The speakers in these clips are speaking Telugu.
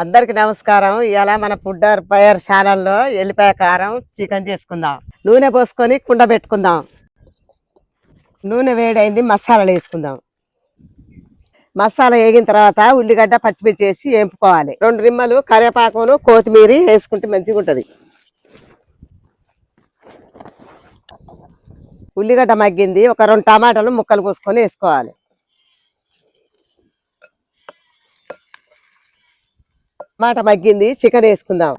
అందరికి నమస్కారం. ఇవాళ మన ఫుడ్ ఫైర్ ఛానల్లో ఎల్లిపాయ కారం చికెన్ చేసుకుందాం. నూనె పోసుకొని కుండ పెట్టుకుందాం. నూనె వేడైంది, మసాలాలు వేసుకుందాం. మసాలా వేగిన తర్వాత ఉల్లిగడ్డ పచ్చిమిర్చి వేసి వేపుకోవాలి. 2 రిమ్మలు కరివేపాకును కొత్తిమీర వేసుకుంటే మంచిగా ఉంటుంది. ఉల్లిగడ్డ మగ్గింది, ఒక 2 టమాటాలు ముక్కలు కోసుకొని వేసుకోవాలి. టమాటా మగ్గింది, చికెన్ వేసుకుందాం.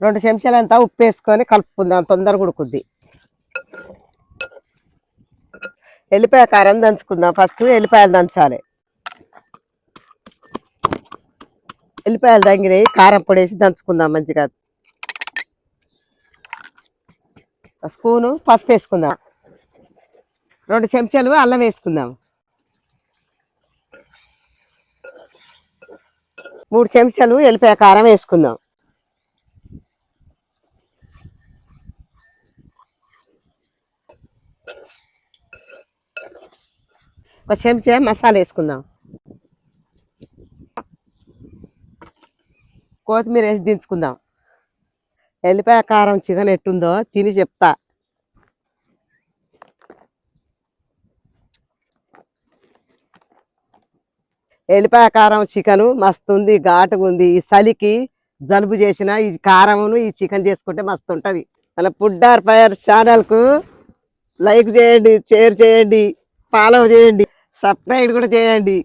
2 చెంచాలంతా ఉప్పు వేసుకొని కలుపుకుందాం, తొందరగా ఉడుకుద్ది. ఎల్లిపాయ కారం దంచుకుందాం. ఫస్ట్ ఎల్లిపాయలు దంచాలి. ఎల్లిపాయలు దంగినాయి, కారం పొడి వేసి దంచుకుందాం మంచిగా. స్పూను పసుపు వేసుకుందాం. 2 చెంచాలు అల్లం వేసుకుందాం. 3 చెంచాలు ఎల్లిపాయ కారం వేసుకుందాం. ఒక చెంచా మసాలా వేసుకుందాం. కొత్తిమీర వేసి దించుకుందాం. ఎల్లిపాయ కారం చికెన్ ఎట్టుందో తిని చెప్తా. ఎల్లిపాయ కారం చికెను మస్తు ఉంది, ఘాటుగా ఉంది. ఈ చలికి జలుబు చేసిన ఈ కారమును ఈ చికెన్ చేసుకుంటే మస్తు ఉంటుంది. మన ఫుడ్ ఫైర్ ఛానల్కు లైక్ చేయండి, షేర్ చేయండి, ఫాలో చేయండి, సబ్స్క్రైబ్ కూడా చేయండి.